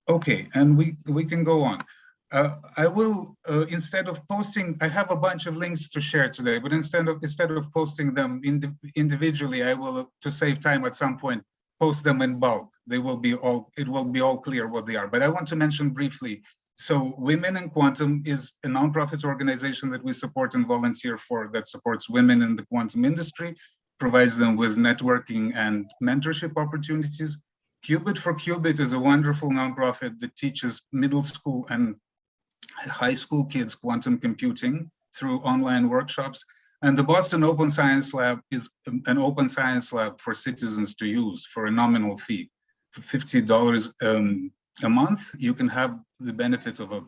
Okay, and we can go on. I will instead of posting, I have a bunch of links to share today, but instead of posting them individually, I will, to save time at some point, post them in bulk. They will be all, it will be all clear what they are. But I want to mention briefly. So Women in Quantum is a nonprofit organization that we support and volunteer for, that supports women in the quantum industry, provides them with networking and mentorship opportunities. Qubit for Qubit is a wonderful nonprofit that teaches middle school and high school kids quantum computing through online workshops. And the Boston Open Science Lab is an open science lab for citizens to use for a nominal fee. For $50 a month, you can have the benefit of a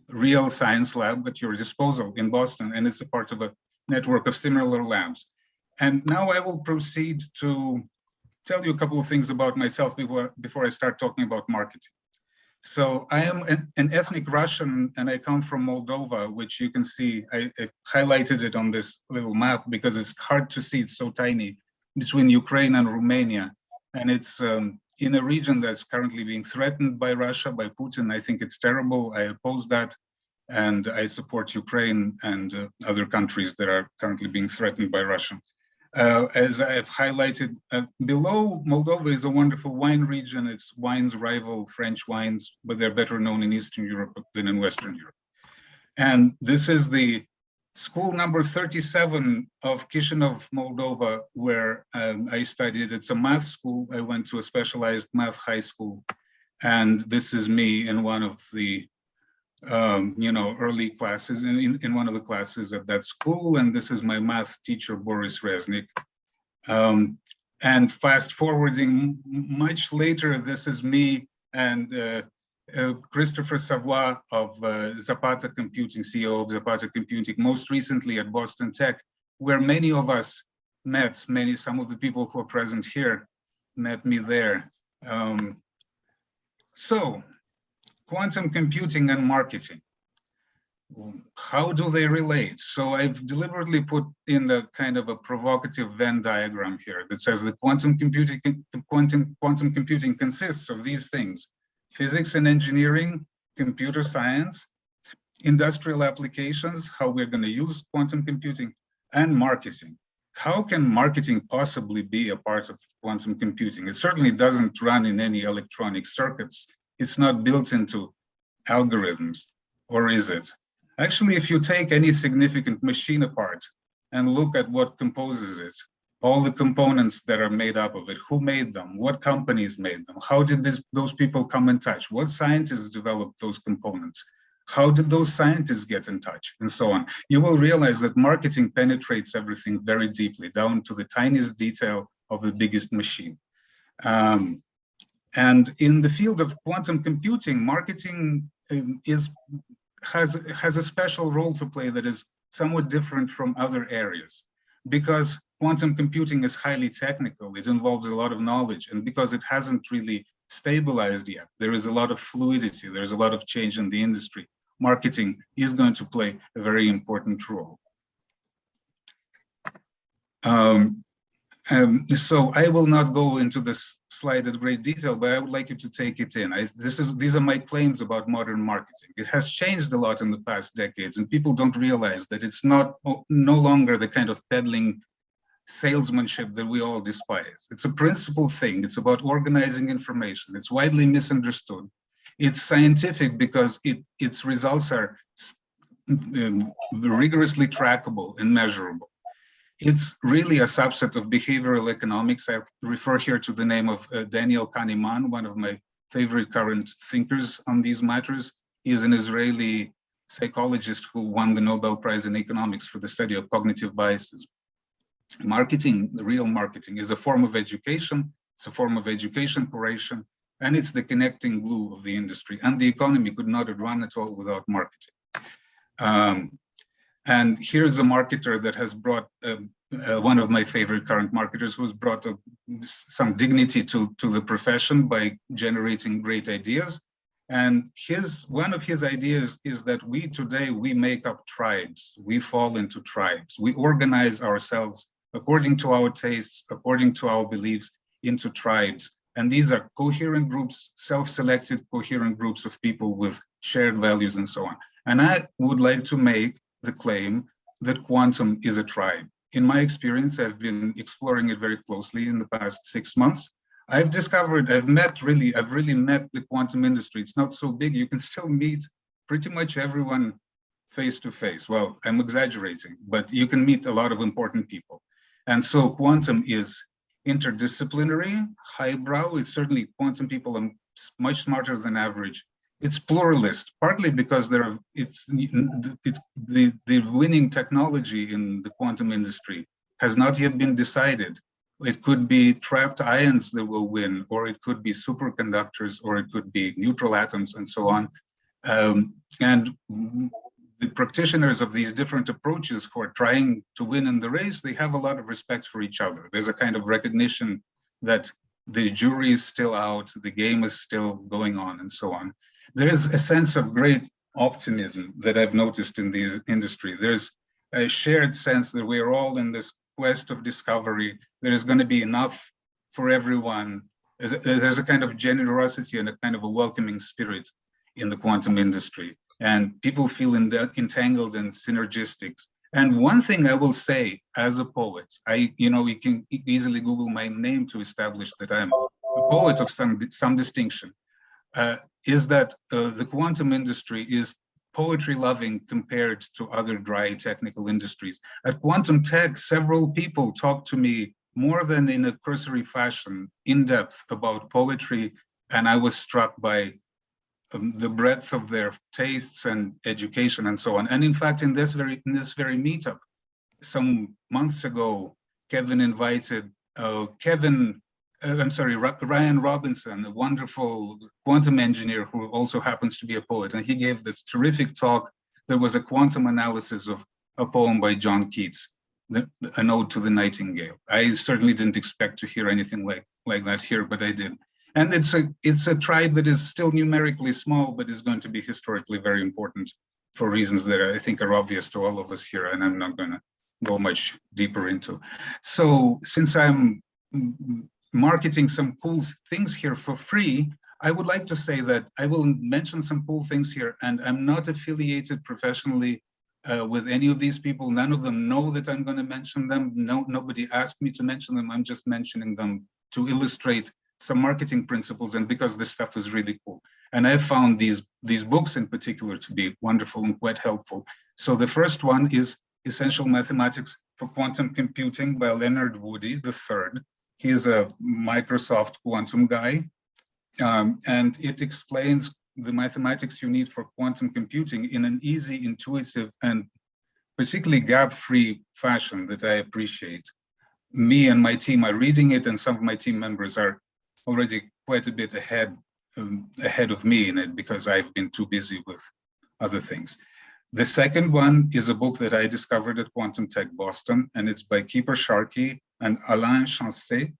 real science lab at your disposal in Boston, and it's a part of a network of similar labs. And now I will proceed to tell you a couple of things about myself before I start talking about marketing. So I am an ethnic Russian, and I come from Moldova, which you can see, I highlighted it on this little map because it's hard to see, it's so tiny, between Ukraine and Romania. And it's in a region that's currently being threatened by Russia, by Putin. I think it's terrible, I oppose that. And I support Ukraine and other countries that are currently being threatened by Russia. As I've highlighted below, Moldova is a wonderful wine region. Its wines rival French wines, but they're better known in Eastern Europe than in Western Europe. And this is the school number 37 of Chisinau, Moldova, where I studied. It's a math school. I went to a specialized math high school. And this is me in one of the early classes, in one of the classes at that school. And this is my math teacher, Boris Reznik. And fast forwarding much later, this is me and Christopher Savoy of Zapata Computing, CEO of Zapata Computing, most recently at Boston Tech, where many of us met, some of the people who are present here met me there. So, quantum computing and marketing. How do they relate? So I've deliberately put in a kind of a provocative Venn diagram here that says that quantum computing consists of these things: physics and engineering, computer science, industrial applications, how we're going to use quantum computing, and marketing. How can marketing possibly be a part of quantum computing? It certainly doesn't run in any electronic circuits. It's not built into algorithms, or is it? Actually, if you take any significant machine apart and look at what composes it, all the components that are made up of it, who made them, what companies made them, how did those people come in touch, what scientists developed those components, how did those scientists get in touch, and so on, you will realize that marketing penetrates everything very deeply, down to the tiniest detail of the biggest machine. And in the field of quantum computing, marketing has a special role to play that is somewhat different from other areas, because quantum computing is highly technical. It involves a lot of knowledge, and because it hasn't really stabilized yet, there is a lot of fluidity, there's a lot of change in the industry. Marketing is going to play a very important role. So I will not go into this slide at great detail, but I would like you to take it in. These are my claims about modern marketing. It has changed a lot in the past decades, and people don't realize that it's no longer the kind of peddling salesmanship that we all despise. It's a principled thing. It's about organizing information. It's widely misunderstood. It's scientific because its results are rigorously trackable and measurable. It's really a subset of behavioral economics. I refer here to the name of Daniel Kahneman, one of my favorite current thinkers on these matters. He is an Israeli psychologist who won the Nobel Prize in economics for the study of cognitive biases. Marketing, the real marketing, is a form of education. It's a form of education curation, and it's the connecting glue of the industry. And the economy could not have run at all without marketing. And here's a marketer that has brought, one of my favorite current marketers, who's brought some dignity to the profession by generating great ideas. And one of his ideas is that today we make up tribes. We fall into tribes. We organize ourselves according to our tastes, according to our beliefs, into tribes. And these are coherent groups, self-selected coherent groups of people with shared values and so on. And I would like to make the claim that quantum is a tribe. In my experience, I've been exploring it very closely in the past 6 months. I've really met the quantum industry. It's not so big. You can still meet pretty much everyone face to face. Well, I'm exaggerating, but you can meet a lot of important people. And so quantum is interdisciplinary, highbrow. It's certainly quantum people are much smarter than average. It's pluralist, partly because it's the winning technology in the quantum industry has not yet been decided. It could be trapped ions that will win, or it could be superconductors, or it could be neutral atoms, and so on. And the practitioners of these different approaches who are trying to win in the race, they have a lot of respect for each other. There's a kind of recognition that the jury is still out, the game is still going on, and so on. There is a sense of great optimism that I've noticed in this industry. There's a shared sense that we're all in this quest of discovery. There is going to be enough for everyone. There's a kind of generosity and a kind of a welcoming spirit in the quantum industry. And people feel entangled and synergistic. And one thing I will say as a poet, you can easily Google my name to establish that I'm a poet of some distinction, is that the quantum industry is poetry loving compared to other dry technical industries. At Quantum Tech, several people talked to me more than in a cursory fashion, in depth about poetry, and I was struck by the breadth of their tastes and education and so on. And in fact, in this very meetup, some months ago, Kevin invited Ryan Robinson, a wonderful quantum engineer who also happens to be a poet, and he gave this terrific talk. There was a quantum analysis of a poem by John Keats, an ode to the nightingale. I certainly didn't expect to hear anything like that here, but I did. And it's a tribe that is still numerically small, but is going to be historically very important for reasons that I think are obvious to all of us here, and I'm not going to go much deeper into. So since I'm marketing some cool things here for free, I would like to say that I will mention some cool things here, and I'm not affiliated professionally with any of these people. None of them know that I'm going to mention them. Nobody asked me to mention them. I'm just mentioning them to illustrate some marketing principles, and because this stuff is really cool. And I found these books in particular to be wonderful and quite helpful. So the first one is Essential Mathematics for Quantum Computing by Leonard Woody III. He is a Microsoft quantum guy, and it explains the mathematics you need for quantum computing in an easy, intuitive, and particularly gap-free fashion that I appreciate. Me and my team are reading it, and some of my team members are already quite a bit ahead of me in it because I've been too busy with other things. The second one is a book that I discovered at Quantum Tech Boston, and it's by Keeper Sharkey and Alain Chancet,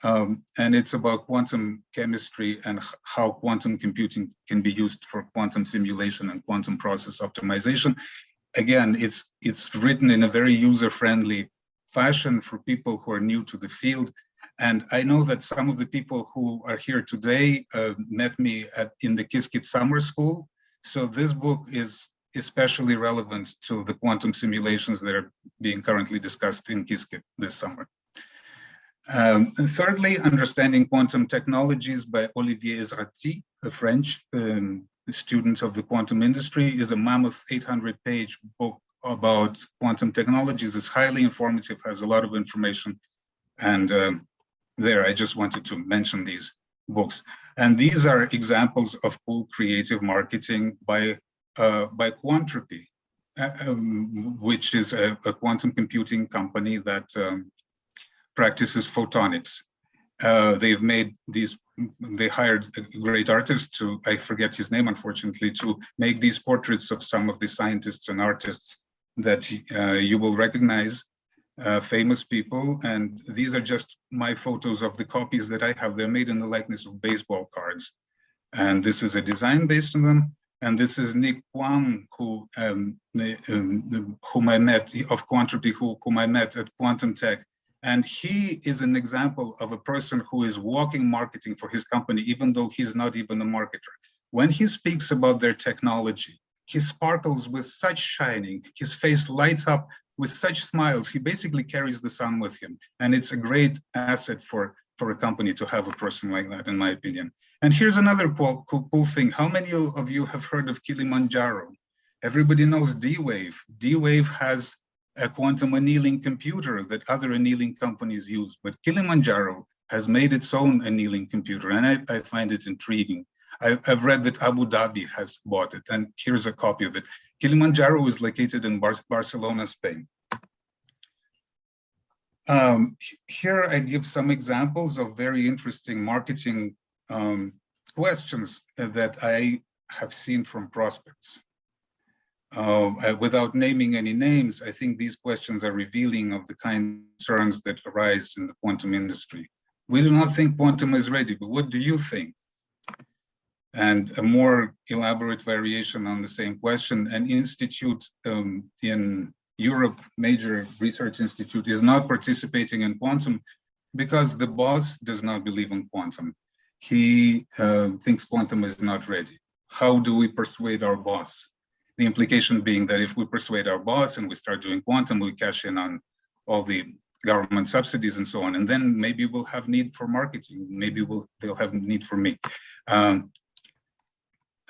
and it's about quantum chemistry and how quantum computing can be used for quantum simulation and quantum process optimization. Again, it's written in a very user-friendly fashion for people who are new to the field. And I know that some of the people who are here today met me in the Qiskit Summer School. So this book is especially relevant to the quantum simulations that are being currently discussed in Qiskit this summer. And thirdly, Understanding Quantum Technologies by Olivier Ezrati, a French student of the quantum industry, is a mammoth 800-page book about quantum technologies. It's highly informative, has a lot of information, and I just wanted to mention these books. And these are examples of cool creative marketing by Quantropy, which is a quantum computing company that practices photonics. They've made these, they hired a great artist to, I forget his name unfortunately, to make these portraits of some of the scientists and artists that you will recognize. Famous people, and these are just my photos of the copies that I have. They're made in the likeness of baseball cards, and this is a design based on them. And this is Nick Wang, whom I met of Quantropy, whom I met at Quantum Tech, And he is an example of a person who is walking marketing for his company, even though he's not even a marketer. When he speaks about their technology, he sparkles with such shining, his face lights up with such smiles. He basically carries the sun with him. And it's a great asset for a company to have a person like that, in my opinion. And here's another cool thing. How many of you have heard of Qilimanjaro? Everybody knows D-Wave. D-Wave has a quantum annealing computer that other annealing companies use, but Qilimanjaro has made its own annealing computer, and I find it intriguing. I've read that Abu Dhabi has bought it, and here's a copy of it. Kilimanjaro is located in Barcelona, Spain. Here I give some examples of very interesting marketing questions that I have seen from prospects. Without naming any names, I think these questions are revealing of the kind of concerns that arise in the quantum industry. We do not think quantum is ready, but what do you think? And a more elaborate variation on the same question, an institute in Europe, major research institute, is not participating in quantum because the boss does not believe in quantum. He thinks quantum is not ready. How do we persuade our boss? The implication being that if we persuade our boss and we start doing quantum, we cash in on all the government subsidies and so on, and then maybe we'll have need for marketing. Maybe they'll have need for me.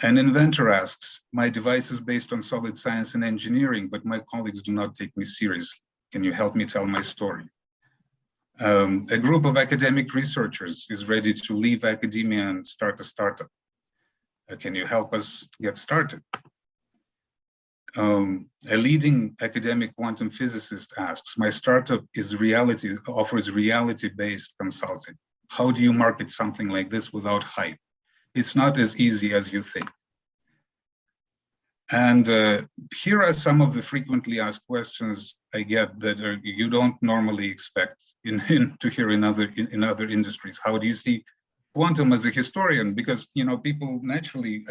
An inventor asks, my device is based on solid science and engineering, but my colleagues do not take me seriously. Can you help me tell my story? A group of academic researchers is ready to leave academia and start a startup. Can you help us get started? A leading academic quantum physicist asks, my startup offers reality-based consulting. How do you market something like this without hype? It's not as easy as you think. And here are some of the frequently asked questions I get that you don't normally expect to hear in other industries. How do you see quantum as a historian? Because people naturally,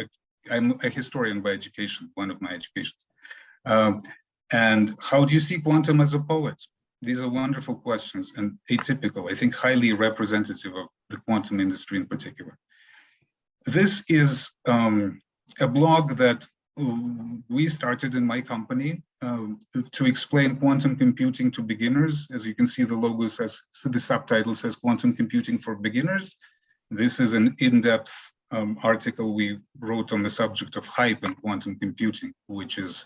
I'm a historian by education, one of my educations. And how do you see quantum as a poet? These are wonderful questions and atypical, I think highly representative of the quantum industry in particular. This is a blog that we started in my company to explain quantum computing to beginners. As you can see, the logo says, the subtitle says Quantum Computing for Beginners. This is an in-depth article we wrote on the subject of hype and quantum computing, which is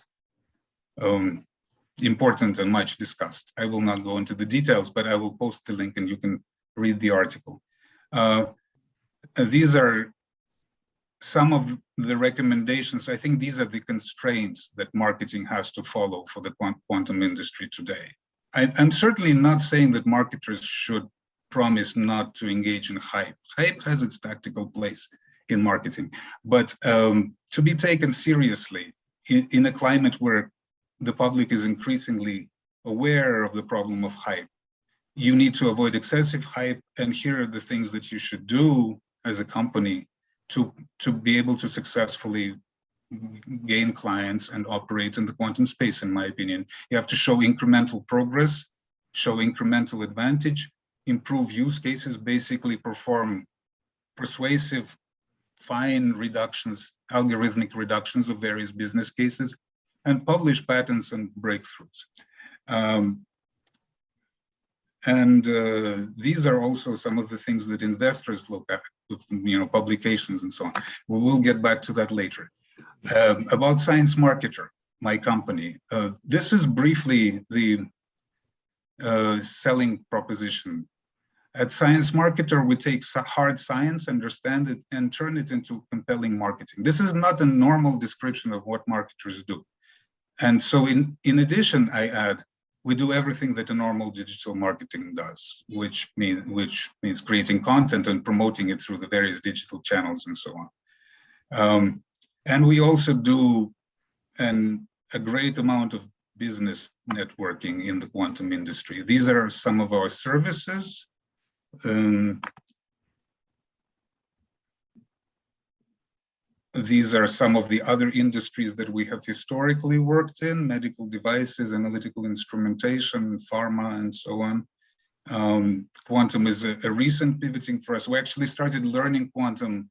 important and much discussed. I will not go into the details, but I will post the link and you can read the article. These are some of the recommendations. I think these are the constraints that marketing has to follow for the quantum industry today. I'm certainly not saying that marketers should promise not to engage in hype. Hype has its tactical place in marketing, but to be taken seriously in a climate where the public is increasingly aware of the problem of hype, you need to avoid excessive hype. And here are the things that you should do as a company to be able to successfully gain clients and operate in the quantum space, in my opinion. You have to show incremental progress, show incremental advantage, improve use cases, basically perform persuasive, fine reductions, algorithmic reductions of various business cases, and publish patents and breakthroughs. These are also some of the things that investors look at, publications and so on. We will get back to that later. About Science Marketer, my company. This is briefly the selling proposition. At Science Marketer, we take hard science, understand it, and turn it into compelling marketing. This is not a normal description of what marketers do. And so in addition, I add, we do everything that a normal digital marketing does, which means creating content and promoting it through the various digital channels and so on. And we also do a great amount of business networking in the quantum industry. These are some of our services. These are some of the other industries that we have historically worked in: medical devices, analytical instrumentation, pharma, and so on. Quantum is a recent pivoting for us. We actually started learning quantum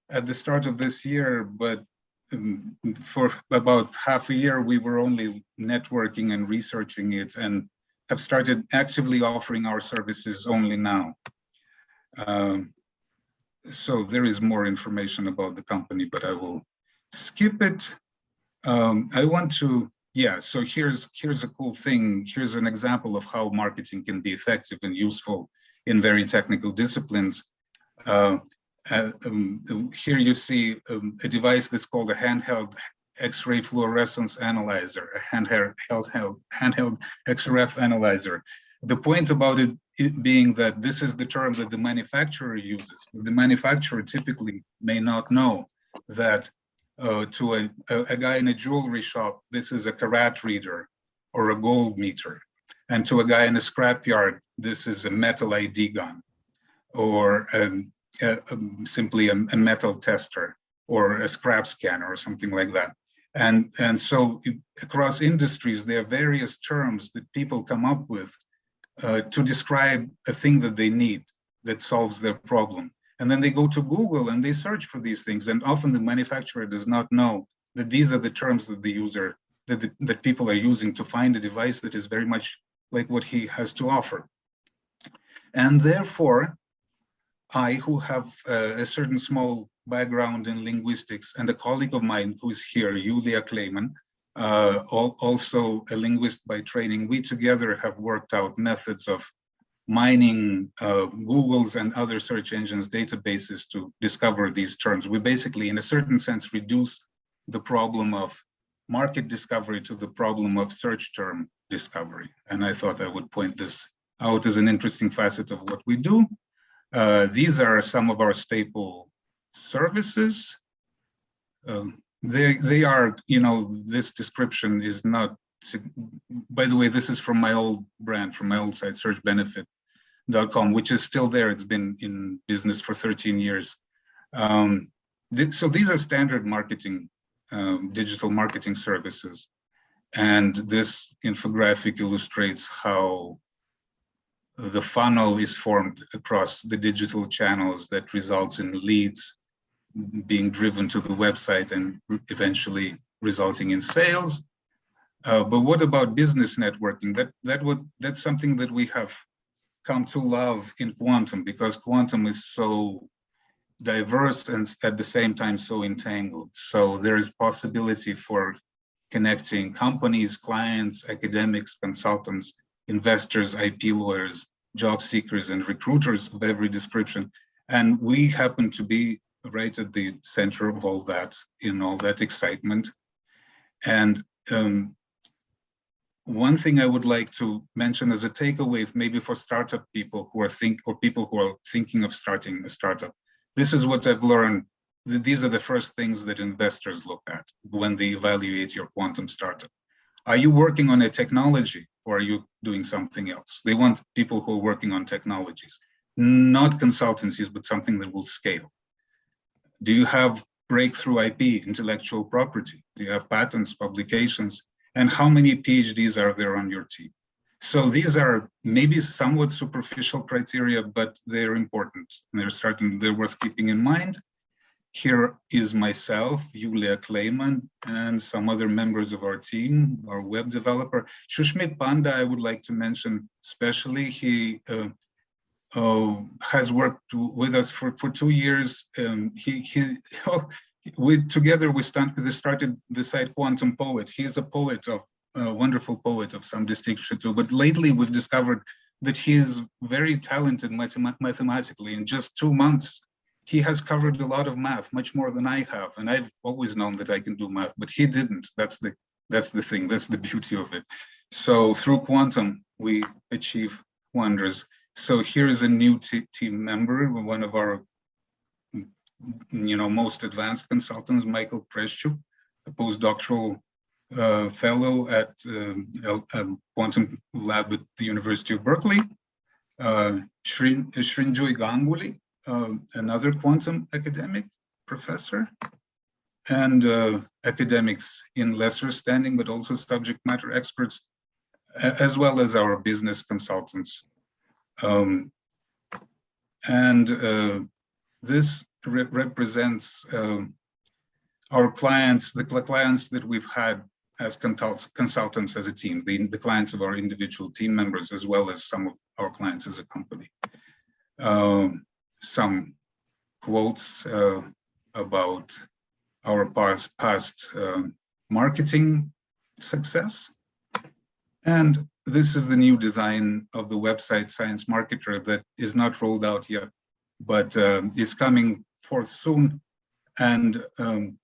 at the start of this year, but for about half a year, we were only networking and researching it, and have started actively offering our services only now. So there is more information about the company, but I will skip it. I want to, yeah, so here's a cool thing. Here's an example of how marketing can be effective and useful in very technical disciplines. Here you see a device that's called a handheld X-ray fluorescence analyzer, a handheld XRF analyzer. The point about it being that this is the term that the manufacturer uses. The manufacturer typically may not know that to a guy in a jewelry shop, this is a carat reader or a gold meter. And to a guy in a scrapyard, this is a metal ID gun, or simply a metal tester, or a scrap scanner, or something like that. And so across industries, there are various terms that people come up with to describe a thing that they need that solves their problem. And then they go to Google and they search for these things. And often the manufacturer does not know that these are the terms that the user, that people are using to find a device that is very much like what he has to offer. And therefore, I, who have a certain small background in linguistics, and a colleague of mine who is here, Julia Kleiman, also a linguist by training, we together have worked out methods of mining Google's and other search engines databases to discover these terms. We basically, in a certain sense, reduce the problem of market discovery to the problem of search term discovery. And I thought I would point this out as an interesting facet of what we do. These are some of our staple services. They are, you know, this description is not, by the way, this is from my old brand, from my old site, searchbenefit.com, which is still there. It's been in business for 13 years. So these are standard marketing, digital marketing services. And this infographic illustrates how the funnel is formed across the digital channels that results in leads being driven to the website and eventually resulting in sales. But what about business networking? That's something that we have come to love in quantum, because quantum is so diverse and at the same time so entangled. So there is possibility for connecting companies, clients, academics, consultants, investors, IP lawyers, job seekers, and recruiters of every description. And we happen to be right at the center of all that, in all that excitement. And one thing I would like to mention as a takeaway, maybe for startup people who are thinking of starting a startup, this is what I've learned. These are the first things that investors look at when they evaluate your quantum startup. Are you working on a technology, or are you doing something else? They want people who are working on technologies, not consultancies, but something that will scale. Do you have breakthrough IP, intellectual property? Do you have patents, publications? And how many PhDs are there on your team? So these are maybe somewhat superficial criteria, but they're important. They're worth keeping in mind. Here is myself, Julia Kleiman, and some other members of our team, our web developer. Shushmit Panda, I would like to mention especially. He has worked with us for 2 years. Together we started the site Quantum Poet. He's a poet, a wonderful poet of some distinction too. But lately we've discovered that he is very talented mathematically. In just 2 months, he has covered a lot of math, much more than I have. And I've always known that I can do math, but he didn't. That's the thing. That's the beauty of it. So through Quantum, we achieve wonders. So here is a new team member, one of our, most advanced consultants, Michael Preschuk, a postdoctoral fellow at Quantum Lab at the University of Berkeley. Srinjoy Ganguly, another quantum academic professor, and academics in lesser standing, but also subject matter experts, as well as our business consultants. Um, and this represents our clients, the clients that we've had as consultants as a team, the clients of our individual team members, as well as some of our clients as a company. Some quotes about our past marketing success. And this is the new design of the website Science Marketer that is not rolled out yet, but is coming forth soon. And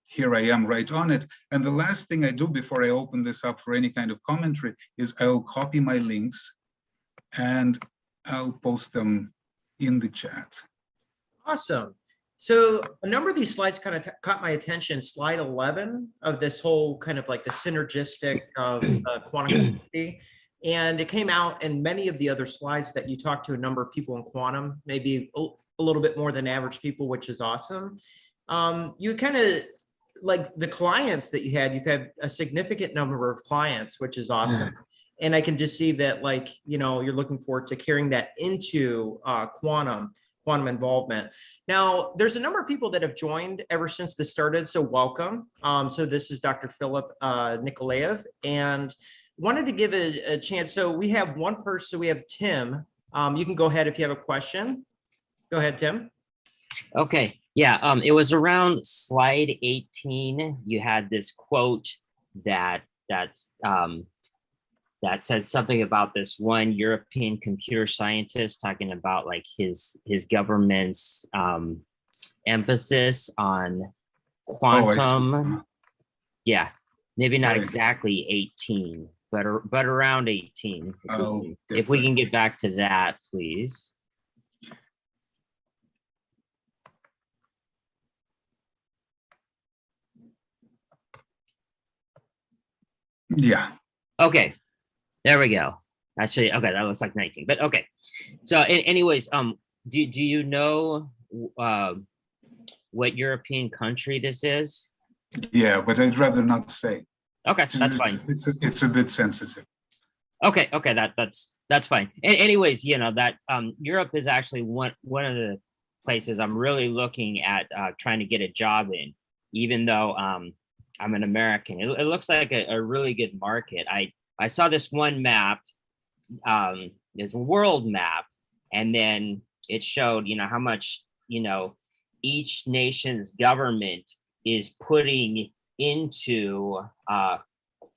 here I am right on it. And the last thing I do before I open this up for any kind of commentary is I'll copy my links and I'll post them in the chat. Awesome. So a number of these slides kind of caught my attention. Slide 11 of this whole kind of like the synergistic of quantum community. And it came out in many of the other slides that you talked to a number of people in quantum, maybe a little bit more than average people, which is awesome. You kind of like the clients that you've had a significant number of clients, which is awesome. And I can just see that, like, you know, you're looking forward to carrying that into quantum involvement. Now, there's a number of people that have joined ever since this started, so welcome. So this is Dr. Philip Nikolayev, and wanted to give a chance. So we have one person, so we have Tim. You can go ahead if you have a question. Go ahead, Tim. Okay, yeah, it was around slide 18. You had this quote that said something about this one European computer scientist talking about like his government's emphasis on quantum. Yeah, maybe not exactly 18, but around 18. If we can get back to that, please. Yeah. Okay. There we go. Actually, okay, that looks like 19, but okay. So anyways, do you know what European country this is? Yeah, but I'd rather not say. Okay, that's fine. It's a bit sensitive. Okay, that's fine. Anyways, you know, that Europe is actually one of the places I'm really looking at trying to get a job in, even though I'm an American. It looks like a really good market. I saw this one map, this world map, and then it showed, you know, how much, you know, each nation's government is putting into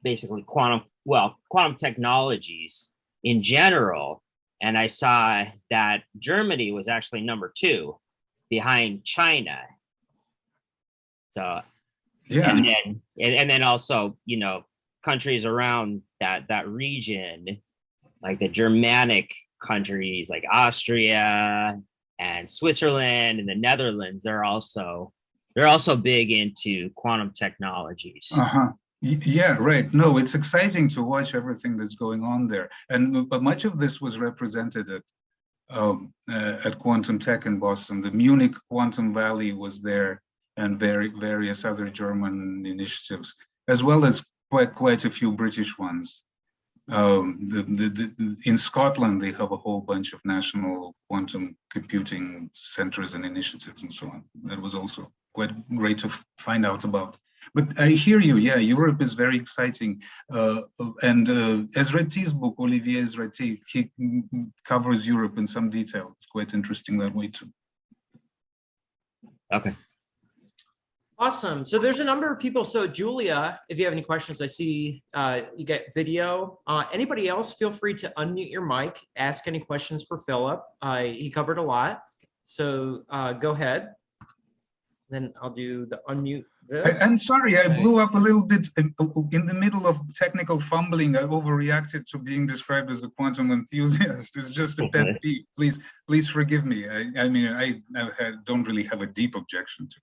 basically quantum technologies in general. And I saw that Germany was actually number 2 behind China. So, yeah. And then also, you know, countries around that region, like the Germanic countries like Austria and Switzerland and the Netherlands, they're also big into quantum technologies. Yeah, right. No, it's exciting to watch everything that's going on there. But much of this was represented at Quantum Tech in Boston. The Munich Quantum Valley was there, and various other German initiatives, as well as quite a few British ones. In Scotland, they have a whole bunch of national quantum computing centers and initiatives and so on. That was also quite great to find out about. But I hear you, yeah, Europe is very exciting. And Ezrati's book, Olivier Ezrati, he covers Europe in some detail. It's quite interesting that way too. Okay. Awesome. So there's a number of people. So Julia, if you have any questions, I see you get video. Anybody else, feel free to unmute your mic, ask any questions for Philip. He covered a lot. So go ahead. Then I'll do the unmute this. I'm sorry, I blew up a little bit in the middle of technical fumbling. I overreacted to being described as a quantum enthusiast. It's just a pet peeve. Please forgive me. I mean, I don't really have a deep objection to it.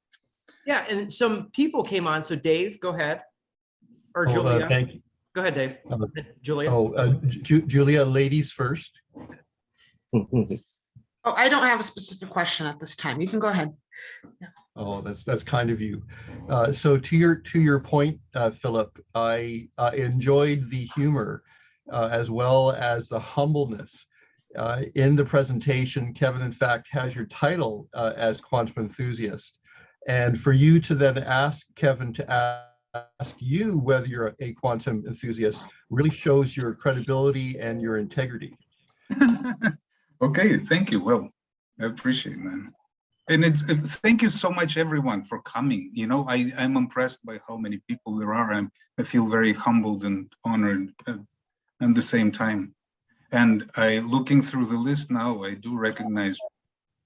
Yeah, and some people came on. So Dave, go ahead. Or Julia. Thank you. Go ahead, Dave. Julia. Julia, ladies first. I don't have a specific question at this time. You can go ahead. Yeah. Oh, that's kind of you. So to your point, Philip, I enjoyed the humor as well as the humbleness. In the presentation, Kevin, in fact, has your title as quantum enthusiast. And for you to then ask Kevin to ask you whether you're a quantum enthusiast really shows your credibility and your integrity. Okay, thank you. Well, I appreciate that. And thank you so much, everyone, for coming. You know, I'm impressed by how many people there are. I feel very humbled and honored at the same time. And looking through the list now, I do recognize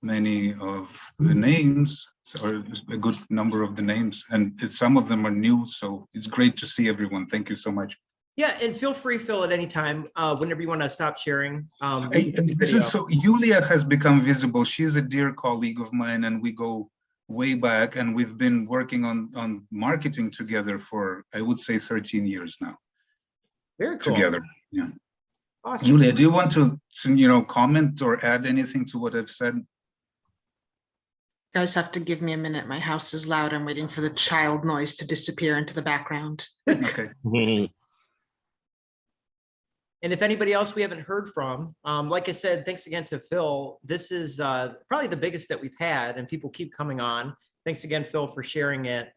many of the names, or a good number of the names, and some of them are new. So it's great to see everyone. Thank you so much. Yeah, and feel free, Phil, at any time, whenever you want to stop sharing. This is so. Yulia has become visible. She's a dear colleague of mine, and we go way back. And we've been working on marketing together for, I would say, 13 years now. Very cool. Together, yeah. Awesome. Yulia, do you want to comment or add anything to what I've said? You guys have to give me a minute. My house is loud. I'm waiting for the child noise to disappear into the background. Okay. And if anybody else we haven't heard from, like I said, thanks again to Phil. This is probably the biggest that we've had, and people keep coming on. Thanks again, Phil, for sharing it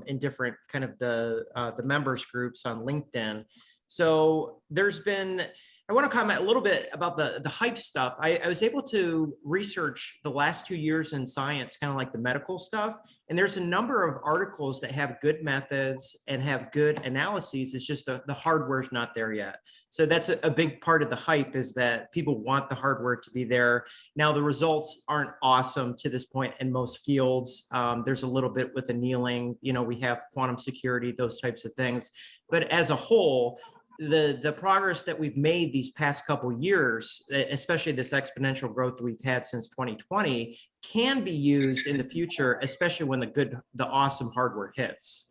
in different kind of the members groups on LinkedIn. So there's been, I want to comment a little bit about the hype stuff. I was able to research the last 2 years in science, kind of like the medical stuff. And there's a number of articles that have good methods and have good analyses. It's just the hardware's not there yet. So that's a big part of the hype, is that people want the hardware to be there. Now, the results aren't awesome to this point in most fields. There's a little bit with annealing, we have quantum security, those types of things. But as a whole, the progress that we've made these past couple of years, especially this exponential growth that we've had since 2020, can be used in the future, especially when the awesome hardware hits.